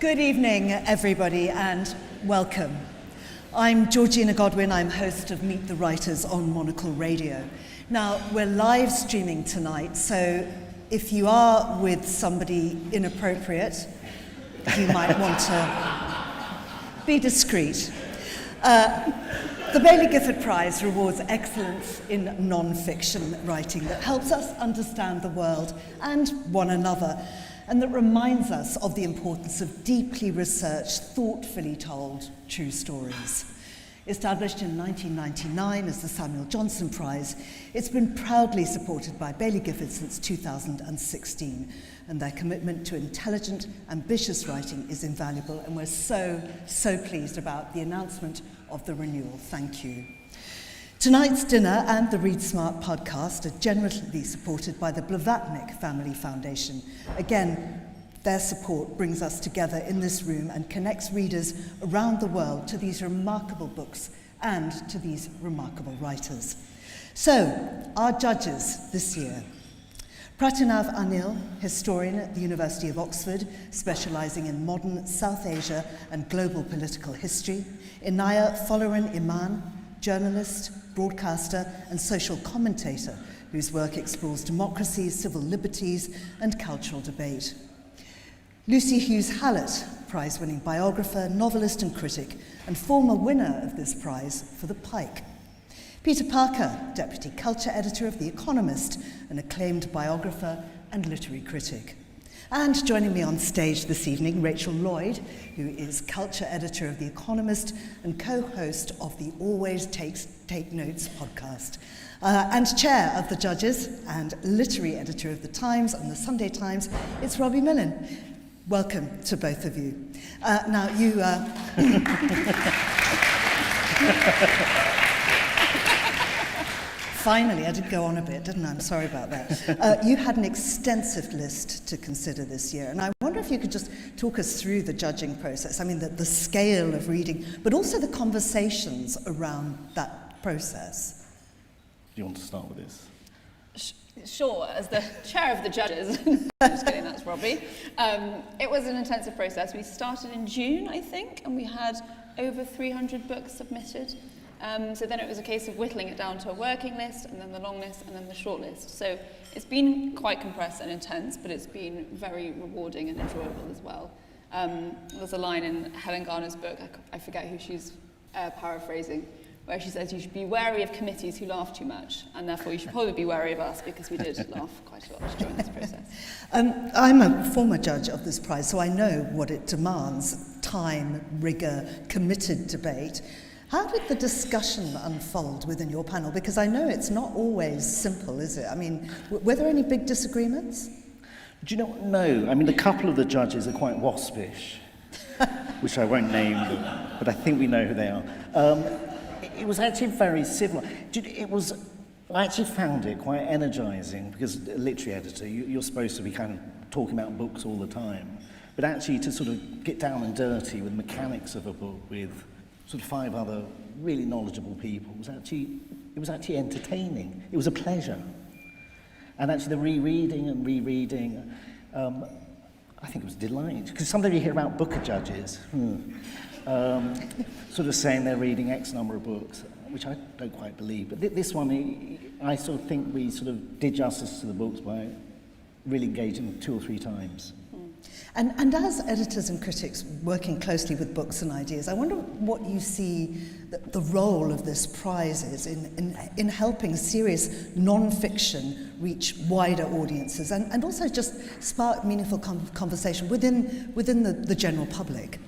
Good evening, everybody, and welcome. I'm Georgina Godwin. I'm host of Meet the Writers on Monocle Radio. Now, we're live streaming tonight, so if you are with somebody inappropriate, you might want to be discreet. The Baillie Gifford Prize rewards excellence in non-fiction writing that helps us understand the world and one another, and that reminds us of the importance of deeply researched, thoughtfully told true stories. Established in 1999 as the Samuel Johnson Prize, it's been proudly supported by Baillie Gifford since 2016, and their commitment to intelligent, ambitious writing is invaluable, and we're so pleased about the announcement of the renewal. Thank you. Tonight's dinner and the Read Smart podcast are generously supported by the Blavatnik Family Foundation. Again, their support brings us together in this room and connects readers around the world to these remarkable books and to these remarkable writers. So, our judges this year. Pratinav Anil, historian at the University of Oxford, specialising in modern South Asia and global political history. Inaya Folarin Iman, journalist, broadcaster and social commentator whose work explores democracy, civil liberties and cultural debate. Lucy Hughes-Hallett, prize-winning biographer, novelist and critic, and former winner of this prize for The Pike. Peter Parker, deputy culture editor of The Economist, an acclaimed biographer and literary critic. And joining me on stage this evening, Rachel Lloyd, who is culture editor of The Economist and co-host of the Always Take Notes podcast, and chair of the judges and literary editor of The Times and The Sunday Times. It's Robbie Millen. Welcome to both of you. Now, you... Finally, I did go on a bit, didn't I? I'm sorry about that. You had an extensive list to consider this year, and I wonder if you could just talk us through the judging process. I mean, the scale of reading, but also the conversations around that process. Do you want to start with this? Sure, as the chair of the judges, just kidding, that's Robbie. It was an intensive process. We started in June, I think, and we had over 300 books submitted. So then it was a case of whittling it down to a working list, and then the long list, and then the short list. So it's been quite compressed and intense, but it's been very rewarding and enjoyable as well. There's a line in Helen Garner's book, I forget who she's paraphrasing, where she says you should be wary of committees who laugh too much, and therefore you should probably be wary of us because we did laugh quite a lot during this process. I'm a former judge of this prize, so I know what it demands: time, rigour, committed debate. How did the discussion unfold within your panel? Because I know it's not always simple, is it? I mean, were there any big disagreements? Do you know what? No. I mean, a couple of the judges are quite waspish, which I won't name, but I think we know who they are. It was actually very civil. I actually found it quite energising, because a literary editor, you're supposed to be kind of talking about books all the time, but actually to sort of get down and dirty with mechanics of a book with sort of 5 other really knowledgeable people, it was actually entertaining. It was a pleasure. And actually the rereading, I think it was a delight. Because sometimes you hear about Booker judges, sort of saying they're reading X number of books, which I don't quite believe. But this one, I sort of think we sort of did justice to the books by really engaging 2 or 3 times. And as editors and critics working closely with books and ideas, I wonder what you see the role of this prize is in helping serious non-fiction reach wider audiences and also just spark meaningful conversation within the general public.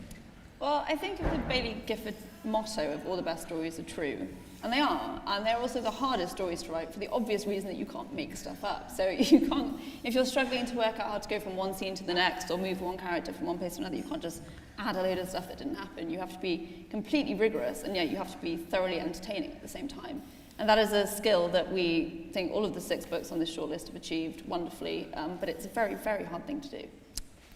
Well, I think of the Baillie Gifford motto of all the best stories are true. And they are, and they're also the hardest stories to write for the obvious reason that you can't make stuff up. So you can't, if you're struggling to work out how to go from one scene to the next or move one character from one place to another, you can't just add a load of stuff that didn't happen. You have to be completely rigorous, and yet you have to be thoroughly entertaining at the same time. And that is a skill that we think all of the 6 books on this shortlist have achieved wonderfully, but it's a very, very hard thing to do.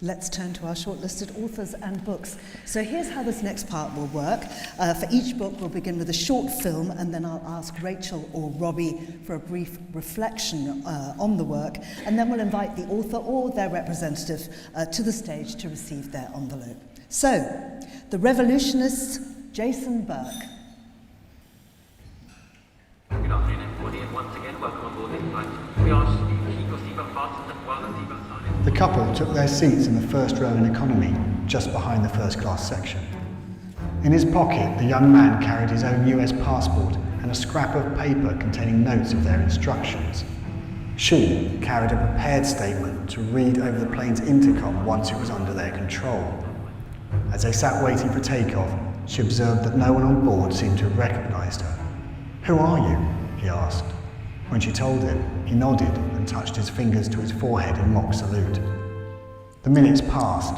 Let's turn to our shortlisted authors and books. So here's how this next part will work. For each book, we'll begin with a short film, and then I'll ask Rachel or Robbie for a brief reflection on the work, and then we'll invite the author or their representative to the stage to receive their envelope. So, the Revolutionists, Jason Burke. Good afternoon, everybody, and once again, welcome on board this flight. We ask you to keep your seatbelt fastened while the seatbelt sign is. The couple took their seats in the first row in economy, just behind the first class section. In his pocket, the young man carried his own US passport and a scrap of paper containing notes of their instructions. She carried a prepared statement to read over the plane's intercom once it was under their control. As they sat waiting for takeoff, she observed that no one on board seemed to have recognised her. "Who are you?" he asked. When she told him, he nodded and touched his fingers to his forehead in mock salute. The minutes passed.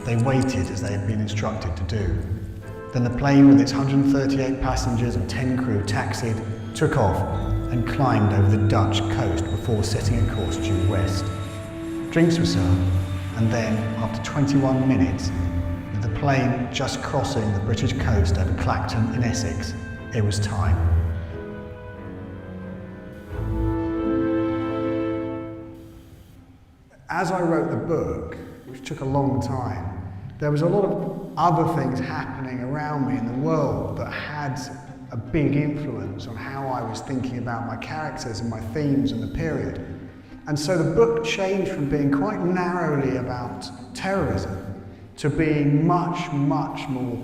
They waited as they had been instructed to do. Then the plane with its 138 passengers and 10 crew taxied, took off and climbed over the Dutch coast before setting a course due west. Drinks were served, and then, after 21 minutes, with the plane just crossing the British coast over Clacton in Essex, it was time. As I wrote the book, which took a long time, there was a lot of other things happening around me in the world that had a big influence on how I was thinking about my characters and my themes and the period. And so the book changed from being quite narrowly about terrorism to being much, much more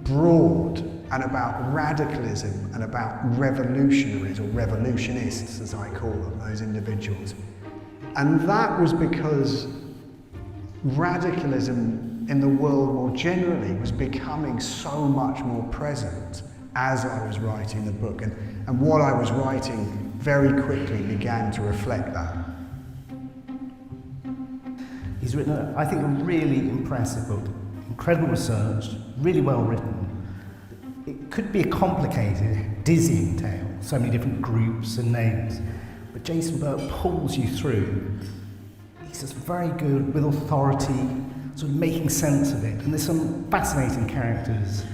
broad and about radicalism and about revolutionaries, or revolutionists as I call them, those individuals. And that was because radicalism in the world more generally was becoming so much more present as I was writing the book. And what I was writing very quickly began to reflect that. He's written, I think, a really impressive book. Incredible research, really well written. It could be a complicated, dizzying tale, so many different groups and names, but Jason Burke pulls you through. He's just very good with authority, sort of making sense of it. And there's some fascinating characters.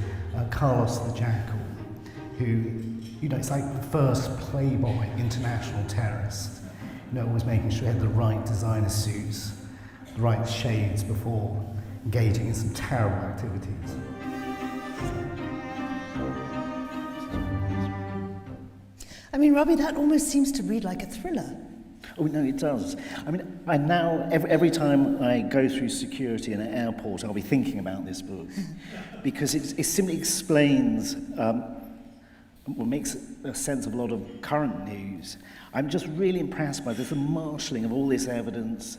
Carlos the Jackal, who, you know, it's like the first Playboy international terrorist. You know, always making sure he had the right designer suits, the right shades before engaging in some terrible activities. I mean, Robbie, that almost seems to read like a thriller. Oh, no, it does. I mean, I now, every time I go through security in an airport, I'll be thinking about this book, because it simply explains, makes a sense of a lot of current news. I'm just really impressed by the marshalling of all this evidence.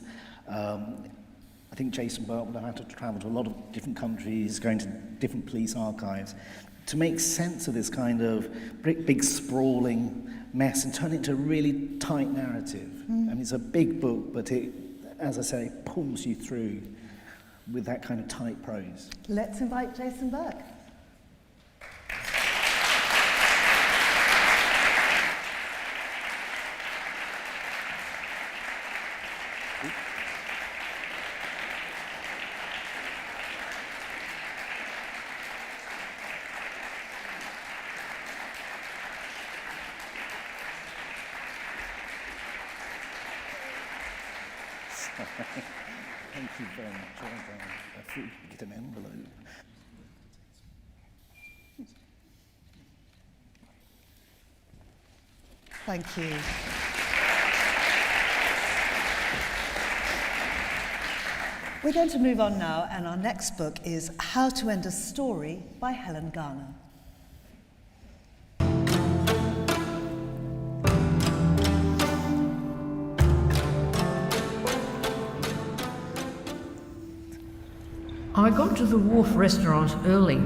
I think Jason Burke would have had to travel to a lot of different countries, going to different police archives, to make sense of this kind of big sprawling mess and turn it into a really tight narrative. I mean, it's a big book, but it, as I say, pulls you through with that kind of tight prose. Let's invite Jason Burke. Thank you very much. I thought you could get an envelope. Thank you. We're going to move on now, and our next book is How to End a Story by Helen Garner. I got to the wharf restaurant early.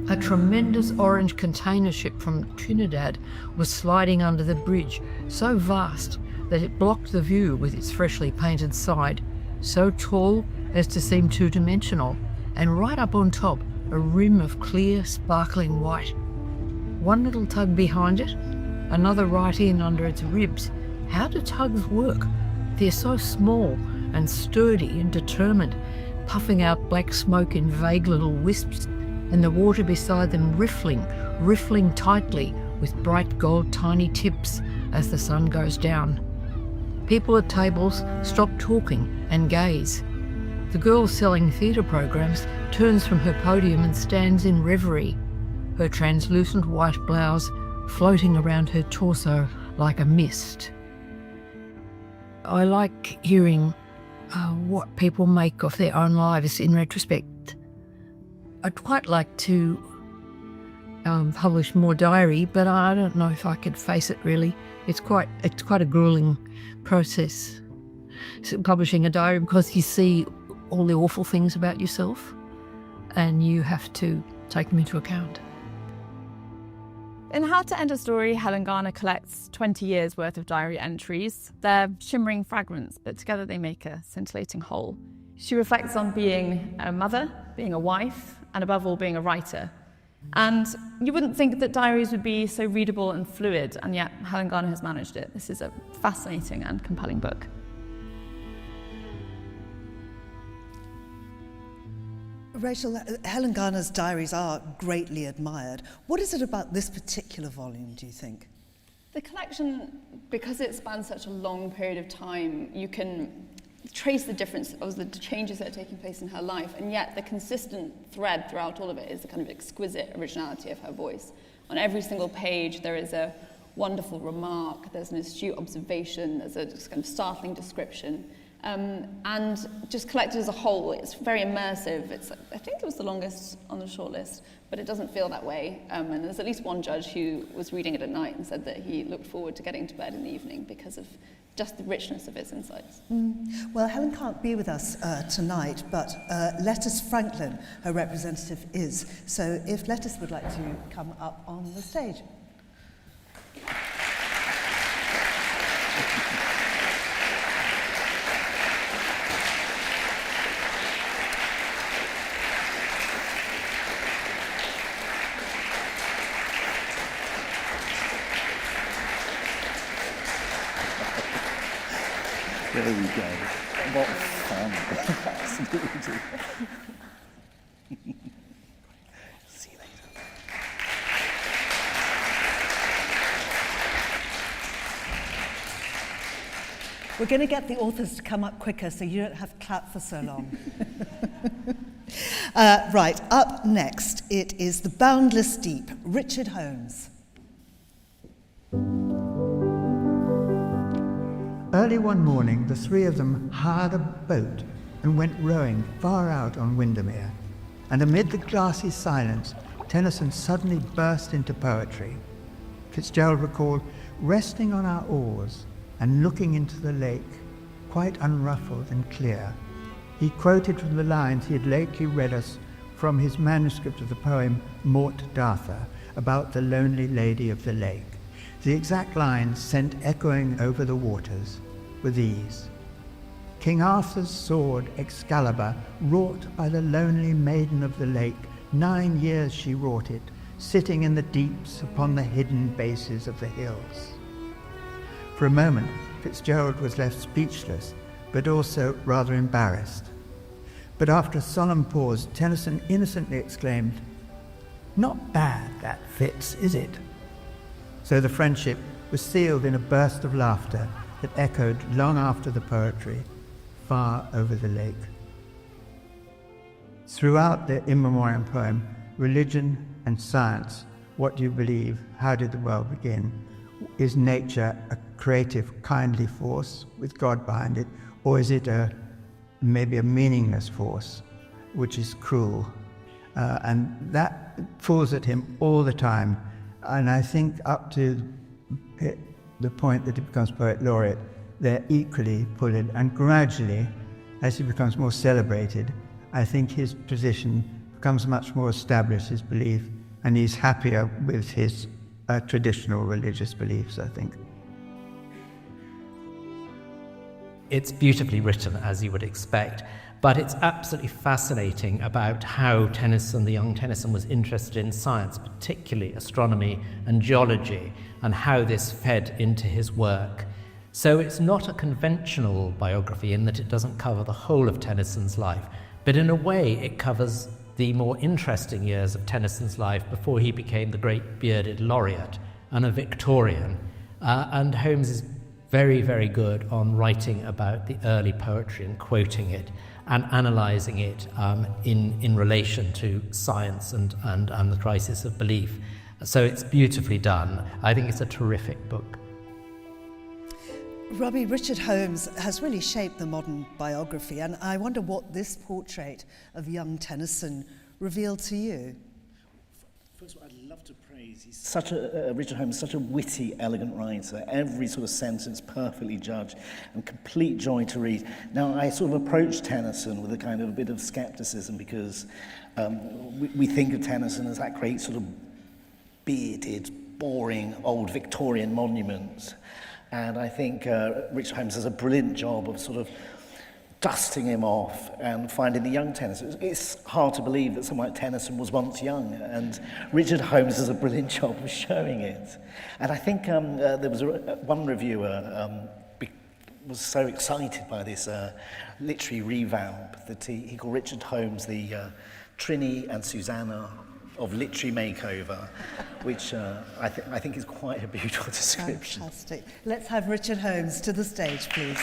A tremendous orange container ship from Trinidad was sliding under the bridge, so vast that it blocked the view with its freshly painted side, so tall as to seem two-dimensional, and right up on top, a rim of clear, sparkling white. One little tug behind it, another right in under its ribs. How do tugs work? They're so small and sturdy and determined, puffing out black smoke in vague little wisps, and the water beside them riffling tightly with bright gold tiny tips as the sun goes down. People at tables stop talking and gaze. The girls selling theatre programs turns from her podium and stands in reverie, her translucent white blouse floating around her torso like a mist. I like hearing what people make of their own lives in retrospect. I'd quite like to publish more diary, but I don't know if I could face it really. It's quite a grueling process, publishing a diary, because you see all the awful things about yourself and you have to take them into account. In How to End a Story, Helen Garner collects 20 years' worth of diary entries. They're shimmering fragments, but together they make a scintillating whole. She reflects on being a mother, being a wife, and above all, being a writer. And you wouldn't think that diaries would be so readable and fluid, and yet Helen Garner has managed it. This is a fascinating and compelling book. Rachel, Helen Garner's diaries are greatly admired. What is it about this particular volume, do you think? The collection, because it spans such a long period of time, you can trace the difference of the changes that are taking place in her life, and yet the consistent thread throughout all of it is the kind of exquisite originality of her voice. On every single page there is a wonderful remark, there's an astute observation, there's a kind of startling description. And just collected as a whole, it's very immersive. I think it was the longest on the shortlist, but it doesn't feel that way. And there's at least one judge who was reading it at night and said that he looked forward to getting to bed in the evening because of just the richness of its insights. Well, Helen can't be with us tonight, but Lettuce Franklin, her representative, is. So if Lettuce would like to come up on the stage. There we go. What fun. Absolutely. See you later. We're going to get the authors to come up quicker so you don't have to clap for so long. Right, up next, it is The Boundless Deep, Richard Holmes. Early one morning, the three of them hired a boat and went rowing far out on Windermere. And amid the glassy silence, Tennyson suddenly burst into poetry. Fitzgerald recalled resting on our oars and looking into the lake, quite unruffled and clear. He quoted from the lines he had lately read us from his manuscript of the poem Mort Dartha about the lonely lady of the lake. The exact lines sent echoing over the waters were these: King Arthur's sword Excalibur, wrought by the lonely maiden of the lake, 9 years she wrought it, sitting in the deeps upon the hidden bases of the hills. For a moment, Fitzgerald was left speechless, but also rather embarrassed. But after a solemn pause, Tennyson innocently exclaimed, "Not bad, that Fitz, is it?" So the friendship was sealed in a burst of laughter that echoed long after the poetry, far over the lake. Throughout the in memoriam poem, religion and science, what do you believe, how did the world begin? Is nature a creative, kindly force with God behind it, or is it maybe a meaningless force, which is cruel? And that falls at him all the time. And I think up to the point that he becomes poet laureate, they're equally pulled. And gradually, as he becomes more celebrated, I think his position becomes much more established, his belief, and he's happier with his traditional religious beliefs, I think. It's beautifully written, as you would expect, but it's absolutely fascinating about how Tennyson, the young Tennyson, was interested in science, particularly astronomy and geology, and how this fed into his work. So it's not a conventional biography in that it doesn't cover the whole of Tennyson's life, but in a way it covers the more interesting years of Tennyson's life before he became the great bearded laureate and a Victorian. And Holmes is very, very good on writing about the early poetry and quoting it. and analysing it in relation to science and the crisis of belief. So it's beautifully done. I think it's a terrific book. Robbie, Richard Holmes has really shaped the modern biography, and I wonder what this portrait of young Tennyson revealed to you. First of all, I'd love to praise. He's such Richard Holmes, such a witty, elegant writer. Every sort of sentence perfectly judged and complete joy to read. Now, I sort of approached Tennyson with a bit of skepticism because we think of Tennyson as that great sort of bearded, boring, old Victorian monument. And I think Richard Holmes does a brilliant job of sort of dusting him off and finding the young Tennyson. It's hard to believe that someone like Tennyson was once young, and Richard Holmes does a brilliant job of showing it. And I think there was one reviewer was so excited by this literary revamp that he called Richard Holmes the Trini and Susanna of literary makeover, which I think is quite a beautiful description. Fantastic. Let's have Richard Holmes to the stage, please.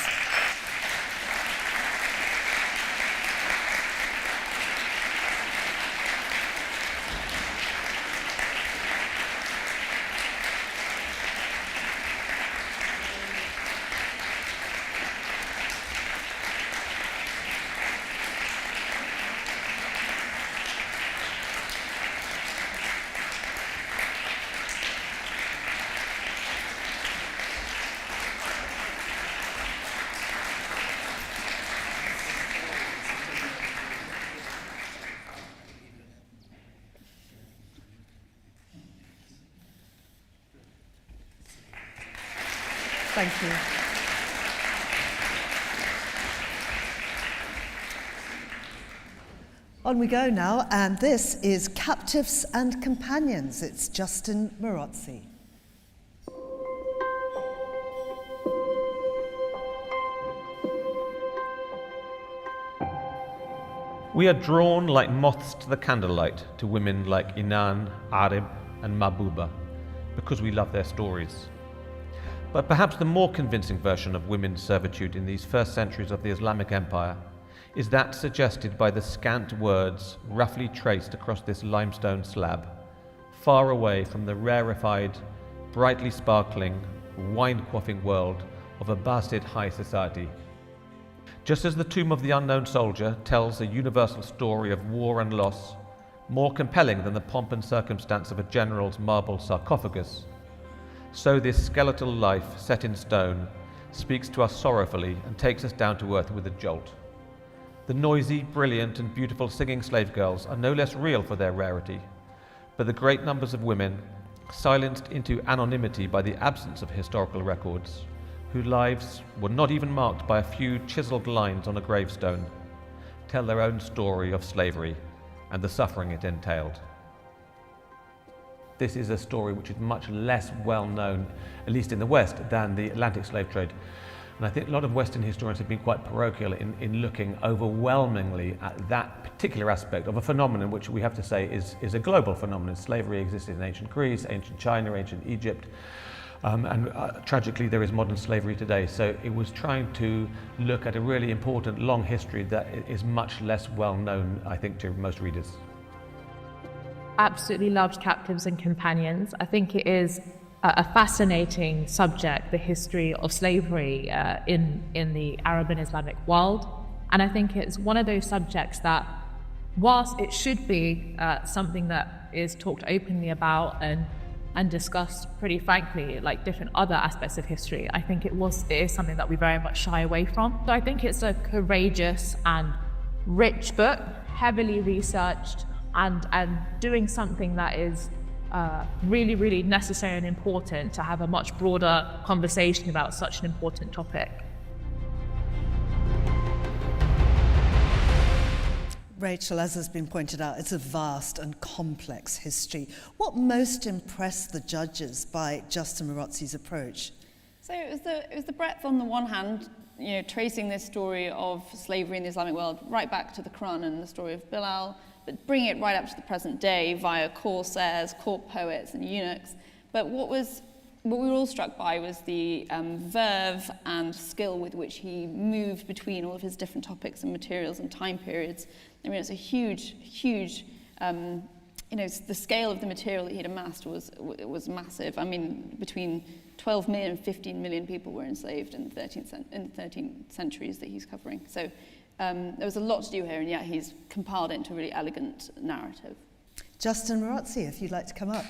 Thank you. On we go now, and this is Captives and Companions. It's Justin Marozzi. We are drawn like moths to the candlelight to women like Inan, Arib, and Mahbuba because we love their stories. But perhaps the more convincing version of women's servitude in these first centuries of the Islamic Empire is that suggested by the scant words roughly traced across this limestone slab, far away from the rarefied, brightly sparkling, wine-quaffing world of Abbasid high society. Just as the tomb of the unknown soldier tells a universal story of war and loss, more compelling than the pomp and circumstance of a general's marble sarcophagus, so this skeletal life set in stone speaks to us sorrowfully and takes us down to earth with a jolt. The noisy, brilliant and beautiful singing slave girls are no less real for their rarity, but the great numbers of women, silenced into anonymity by the absence of historical records, whose lives were not even marked by a few chiseled lines on a gravestone, tell their own story of slavery and the suffering it entailed. This is a story which is much less well known, at least in the West, than the Atlantic slave trade. And I think a lot of Western historians have been quite parochial in looking overwhelmingly at that particular aspect of a phenomenon which we have to say is a global phenomenon. Slavery existed in ancient Greece, ancient China, ancient Egypt, and tragically there is modern slavery today. So it was trying to look at a really important long history that is much less well known, I think, to most readers. Absolutely loved Captives and Companions. I think it is a fascinating subject, the history of slavery in the Arab and Islamic world. And I think it's one of those subjects that, whilst it should be something that is talked openly about and discussed pretty frankly, like different other aspects of history, I think it is something that we very much shy away from. So I think it's a courageous and rich book, heavily researched, and doing something that is really, really necessary and important to have a much broader conversation about such an important topic. Rachel, as has been pointed out, it's a vast and complex history. What most impressed the judges by Justin Marozzi's approach? So it was the breadth on the one hand, tracing this story of slavery in the Islamic world right back to the Quran and the story of Bilal, but bringing it right up to the present day via corsairs, court poets and eunuchs. But what was what we were all struck by was the verve and skill with which he moved between all of his different topics and materials and time periods. I mean, it's a huge, the scale of the material that he'd amassed was massive. I mean, between 12 million and 15 million people were enslaved in the 13th centuries that he's covering. So there was a lot to do here, and yet he's compiled it into a really elegant narrative. Justin Marozzi, if you'd like to come up.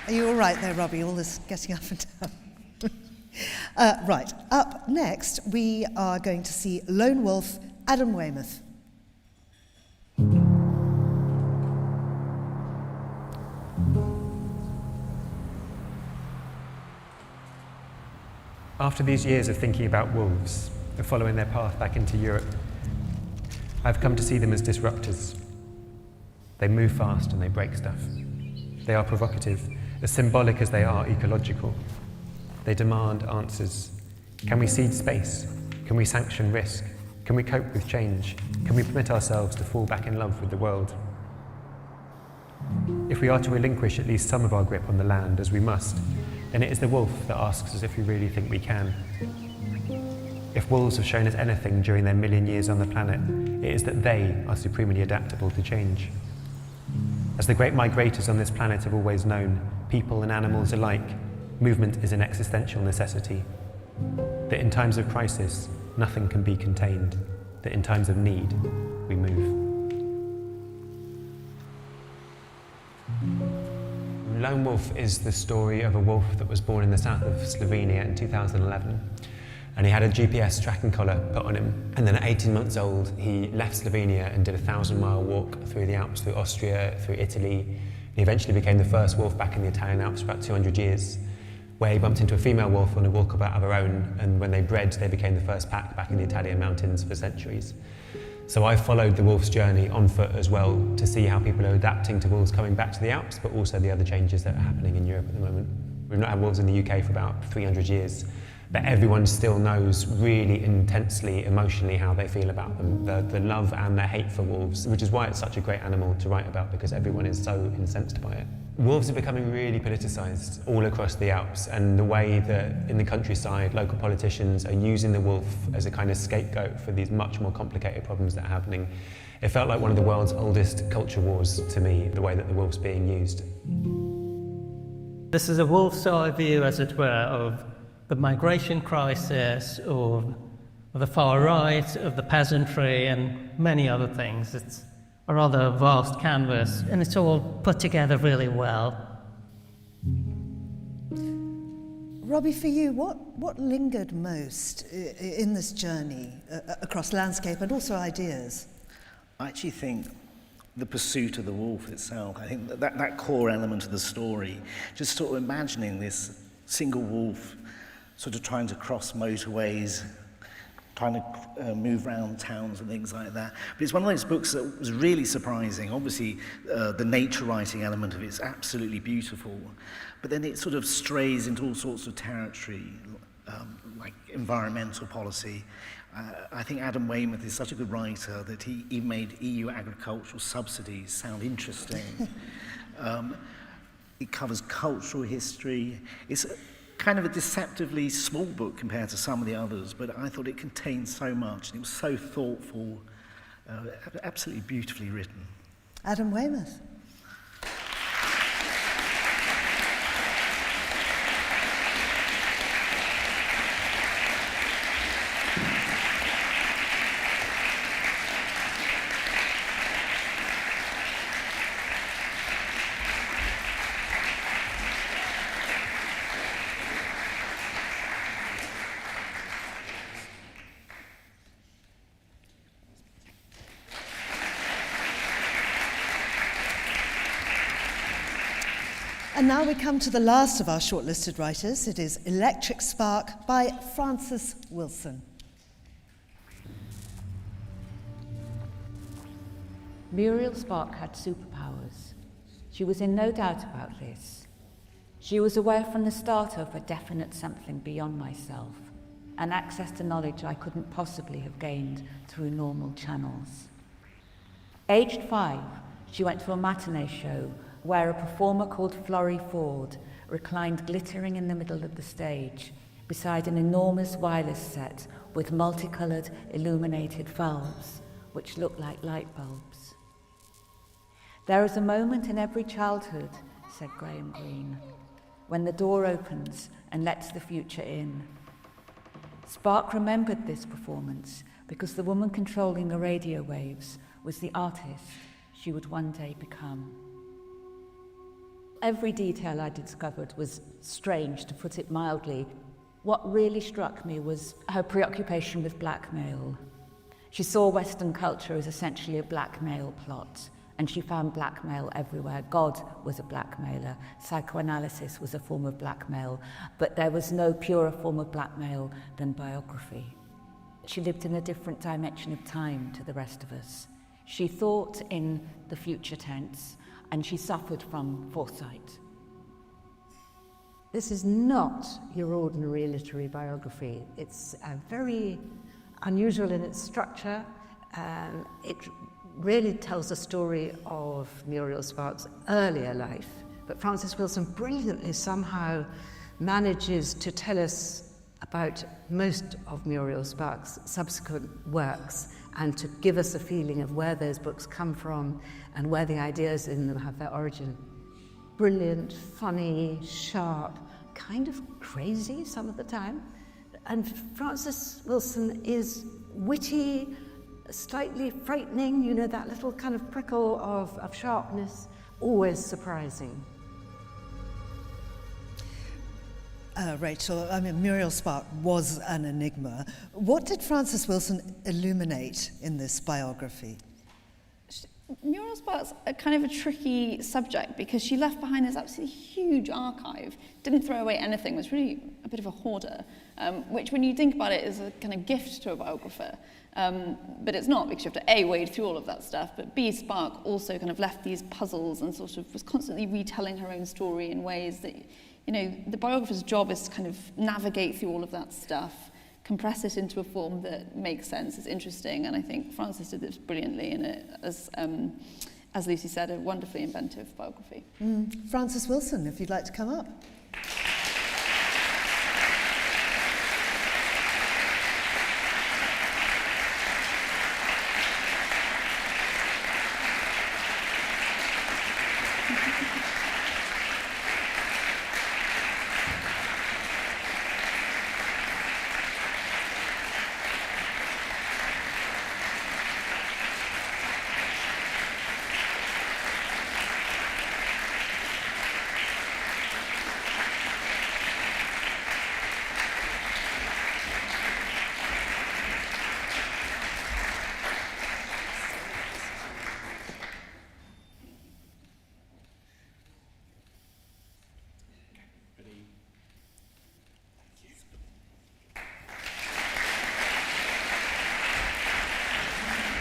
Are you all right there, Robbie? All this getting up and down. Right, up next, we are going to see Lone Wolf, Adam Weymouth. After these years of thinking about wolves, of following their path back into Europe, I've come to see them as disruptors. They move fast and they break stuff. They are provocative, as symbolic as they are ecological. They demand answers. Can we cede space? Can we sanction risk? Can we cope with change? Can we permit ourselves to fall back in love with the world? If we are to relinquish at least some of our grip on the land, as we must, then it is the wolf that asks us if we really think we can. If wolves have shown us anything during their million years on the planet, it is that they are supremely adaptable to change. As the great migrators on this planet have always known, people and animals alike, movement is an existential necessity. That in times of crisis, nothing can be contained. That in times of need, we move. Lone Wolf is the story of a wolf that was born in the south of Slovenia in 2011. And he had a GPS tracking collar put on him. And then at 18 months old, he left Slovenia and did a 1,000-mile walk through the Alps, through Austria, through Italy. He eventually became the first wolf back in the Italian Alps for about 200 years, where he bumped into a female wolf on a walkabout of her own, and when they bred, they became the first pack back in the Italian mountains for centuries. So I followed the wolf's journey on foot as well to see how people are adapting to wolves coming back to the Alps, but also the other changes that are happening in Europe at the moment. We've not had wolves in the UK for about 300 years, but everyone still knows really intensely, emotionally how they feel about them, the love and the hate for wolves, which is why it's such a great animal to write about, because everyone is so incensed by it. Wolves are becoming really politicised all across the Alps, and the way that in the countryside local politicians are using the wolf as a kind of scapegoat for these much more complicated problems that are happening. It felt like one of the world's oldest culture wars to me, the way that the wolf's being used. This is a wolf's eye view, as it were, of the migration crisis, of the far right, of the peasantry, and many other things. It's a rather vast canvas, and it's all put together really well. Robbie, for you, what lingered most in this journey across landscape and also ideas? I actually think the pursuit of the wolf itself. I think that core element of the story, just sort of imagining this single wolf sort of trying to cross motorways, trying to move around towns and things like that. But it's one of those books that was really surprising. Obviously, the nature writing element of it is absolutely beautiful, but then it sort of strays into all sorts of territory, like environmental policy. I think Adam Weymouth is such a good writer that he even made EU agricultural subsidies sound interesting. It covers cultural history. It's kind of a deceptively small book compared to some of the others, but I thought it contained so much, and it was so thoughtful, absolutely beautifully written. Adam Weymouth. And now we come to the last of our shortlisted writers. It is Electric Spark by Frances Wilson. Muriel Spark had superpowers. She was in no doubt about this. She was aware from the start of a definite something beyond myself, and access to knowledge I couldn't possibly have gained through normal channels. Aged 5, she went to a matinee show where a performer called Florrie Ford reclined glittering in the middle of the stage beside an enormous wireless set with multicoloured illuminated bulbs which looked like light bulbs. There is a moment in every childhood, said Graham Greene, when the door opens and lets the future in. Spark remembered this performance because the woman controlling the radio waves was the artist she would one day become. Every detail I discovered was strange, to put it mildly. What really struck me was her preoccupation with blackmail. She saw Western culture as essentially a blackmail plot, and she found blackmail everywhere. God was a blackmailer, psychoanalysis was a form of blackmail, but there was no purer form of blackmail than biography. She lived in a different dimension of time to the rest of us. She thought in the future tense, and she suffered from foresight. This is not your ordinary literary biography. It's very unusual in its structure. It really tells a story of Muriel Spark's earlier life, but Frances Wilson brilliantly somehow manages to tell us about most of Muriel Spark's subsequent works and to give us a feeling of where those books come from and where the ideas in them have their origin. Brilliant, funny, sharp, kind of crazy some of the time. And Frances Wilson is witty, slightly frightening, you know, that little kind of prickle of sharpness, always surprising. Rachel, I mean, Muriel Spark was an enigma. What did Frances Wilson illuminate in this biography? Muriel Spark's a kind of a tricky subject because she left behind this absolutely huge archive, didn't throw away anything, was really a bit of a hoarder, which when you think about it is a kind of gift to a biographer. But it's not, because you have to A, wade through all of that stuff, but B, Spark also kind of left these puzzles and sort of was constantly retelling her own story in ways that, you know, the biographer's job is to kind of navigate through all of that stuff, compress it into a form that makes sense, is interesting, and I think Frances did this brilliantly in it, as Lucy said, a wonderfully inventive biography. Frances Wilson, if you'd like to come up.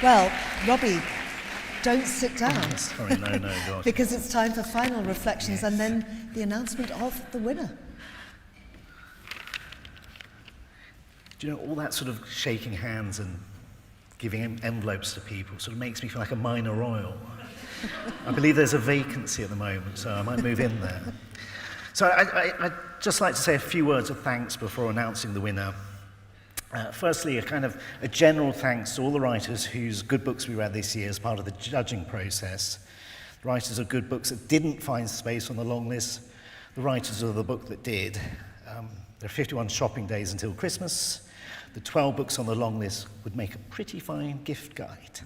Well, Robbie, don't sit down. Sorry, no, God. Because it's time for final reflections and then the announcement of the winner. Do you know, all that sort of shaking hands and giving envelopes to people sort of makes me feel like a minor royal. I believe there's a vacancy at the moment, so I might move in there. So I'd just like to say a few words of thanks before announcing the winner. Firstly, a general thanks to all the writers whose good books we read this year as part of the judging process. The writers of good books that didn't find space on the long list, the writers of the book that did. There are 51 shopping days until Christmas. The 12 books on the long list would make a pretty fine gift guide.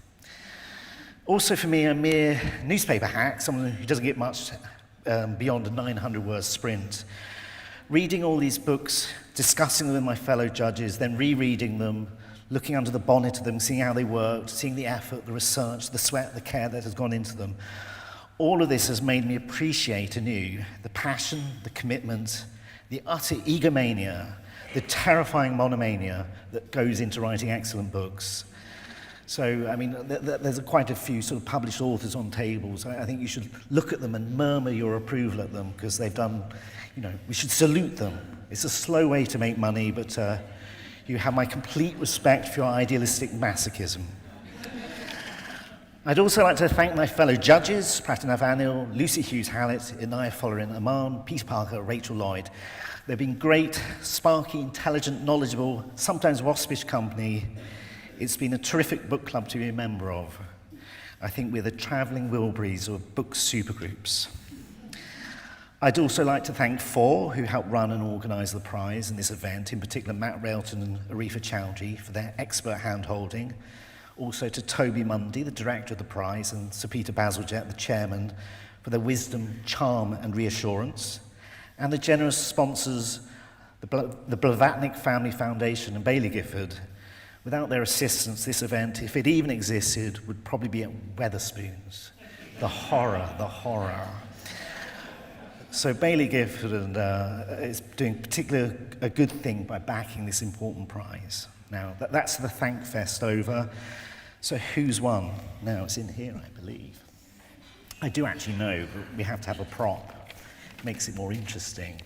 Also for me, a mere newspaper hack, someone who doesn't get much beyond a 900-word sprint. Reading all these books, discussing them with my fellow judges, then rereading them, looking under the bonnet of them, seeing how they worked, seeing the effort, the research, the sweat, the care that has gone into them. All of this has made me appreciate anew the passion, the commitment, the utter egomania, the terrifying monomania that goes into writing excellent books. So, I mean, there's quite a few sort of published authors on tables. I think you should look at them and murmur your approval at them, because they've done, we should salute them. It's a slow way to make money, but you have my complete respect for your idealistic masochism. I'd also like to thank my fellow judges, Pratinav Anil, Lucy Hughes-Hallett, Inaya Follerin Aman, Peter Parker, Rachel Lloyd. They've been great, sparky, intelligent, knowledgeable, sometimes waspish company. It's been a terrific book club to be a member of. I think we're the travelling Wilburys of book supergroups. I'd also like to thank four who helped run and organise the prize in this event, in particular Matt Railton and Arifa Chowdhury for their expert hand-holding. Also to Toby Mundy, the director of the prize, and Sir Peter Bazalgette, the chairman, for their wisdom, charm and reassurance. And the generous sponsors, the Blavatnik Family Foundation and Baillie Gifford. Without their assistance, this event, if it even existed, would probably be at Wetherspoons. The horror, the horror. So Baillie Gifford is doing particularly a good thing by backing this important prize. Now, that's the Thank Fest over. So who's won? Now, it's in here, I believe. I do actually know, but we have to have a prop. It makes it more interesting.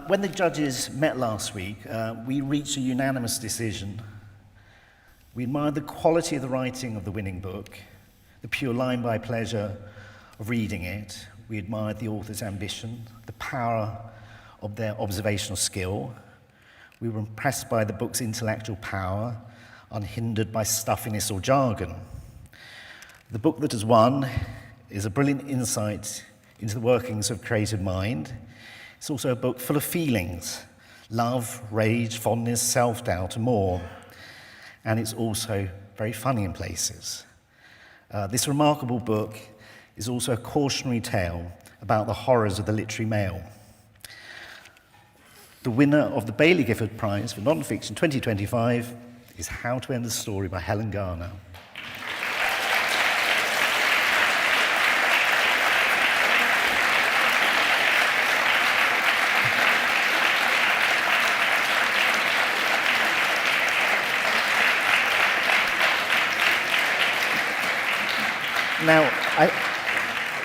When the judges met last week, we reached a unanimous decision. We admired the quality of the writing of the winning book, the pure line-by pleasure of reading it. We admired the author's ambition, the power of their observational skill. We were impressed by the book's intellectual power, unhindered by stuffiness or jargon. The book that has won is a brilliant insight into the workings of creative mind. It's also a book full of feelings, love, rage, fondness, self-doubt, and more. And it's also very funny in places. This remarkable book is also a cautionary tale about the horrors of the literary male. The winner of the Baillie Gifford Prize for Non-Fiction 2025 is How to End a Story by Helen Garner. Now,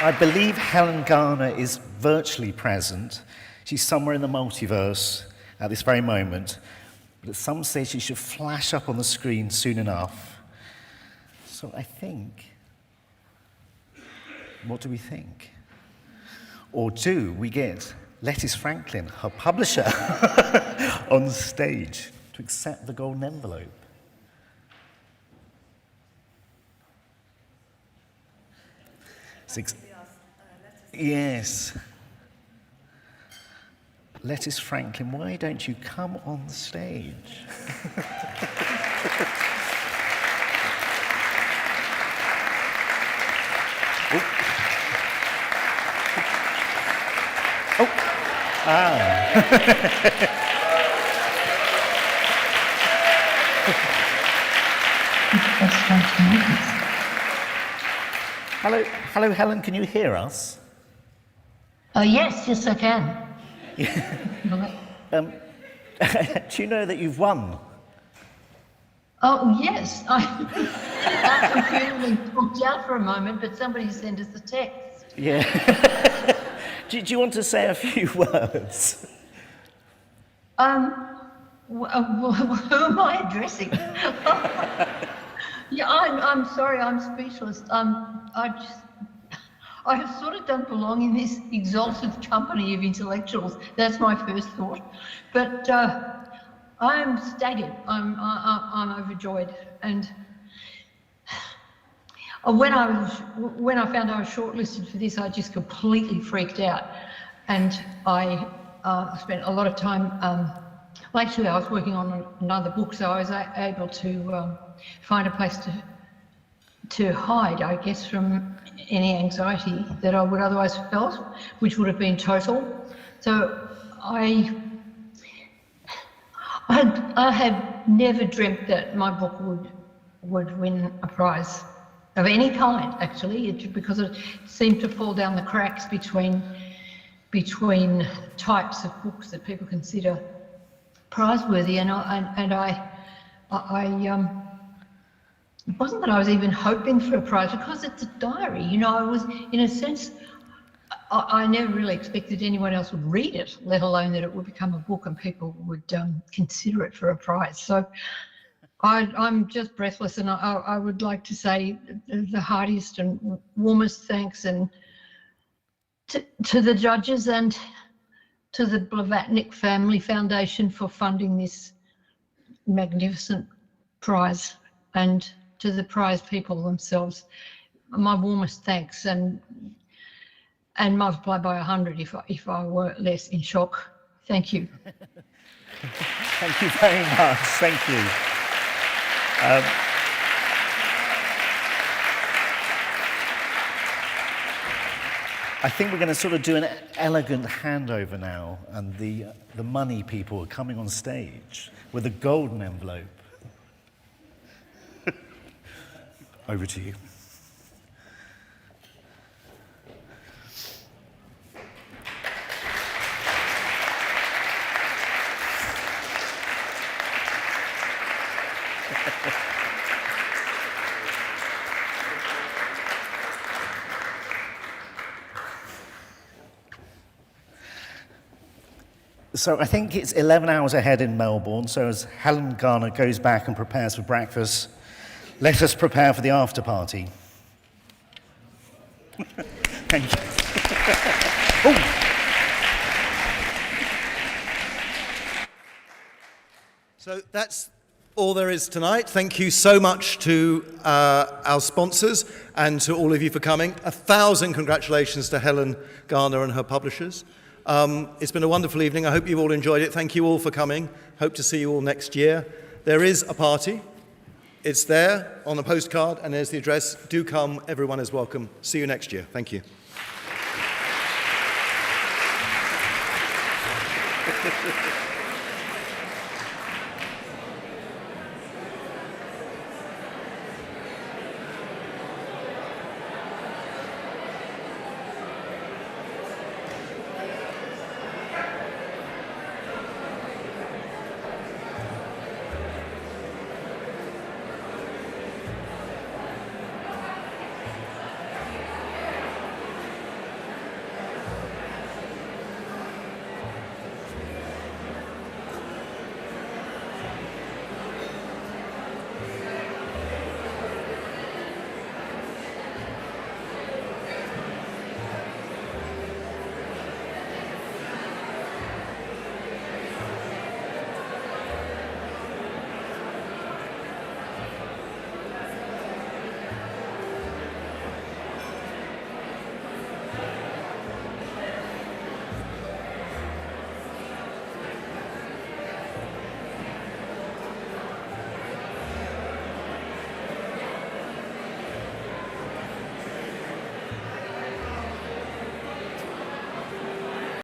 I believe Helen Garner is virtually present. She's somewhere in the multiverse at this very moment, but at some stage she should flash up on the screen soon enough. So I think, what do we think? Or do we get Lettice Franklin, her publisher, on stage to accept the golden envelope? Yes. Lettice Franklin, why don't you come on the stage? Hello, Helen, can you hear us? Yes, I can. Do you know that you've won? Oh, yes. Our computer went booked out for a moment, but somebody sent us a text. Yeah. do you want to say a few words? Who am I addressing? Yeah, I'm sorry, I'm speechless. I sort of don't belong in this exalted company of intellectuals. That's my first thought. But I'm staggered. I'm overjoyed. And when I found I was shortlisted for this, I just completely freaked out. And I spent a lot of time. Actually, I was working on another book, so I was able to find a place to hide, I guess, from any anxiety that I would otherwise have felt, which would have been total. So I had never dreamt that my book would win a prize of any kind, actually, because it seemed to fall down the cracks between between types of books that people consider prizeworthy, and it wasn't that I was even hoping for a prize, because it's a diary. You know, I was, in a sense, I never really expected anyone else would read it, let alone that it would become a book and people would consider it for a prize. So I'm just breathless, and I would like to say the heartiest and warmest thanks and to the judges and to the Blavatnik Family Foundation for funding this magnificent prize, and to the prize people themselves, my warmest thanks, and multiply by 100 if I were less in shock. Thank you. Thank you very much. Thank you. I think we're going to sort of do an elegant handover now, and the money people are coming on stage with a golden envelope. Over to you. So I think it's 11 hours ahead in Melbourne, so as Helen Garner goes back and prepares for breakfast, let us prepare for the after party. Thank you. So that's all there is tonight. Thank you so much to our sponsors and to all of you for coming. 1,000 congratulations to Helen Garner and her publishers. It's been a wonderful evening. I hope you've all enjoyed it. Thank you all for coming. Hope to see you all next year. There is a party. It's there on the postcard, and there's the address. Do come. Everyone is welcome. See you next year. Thank you.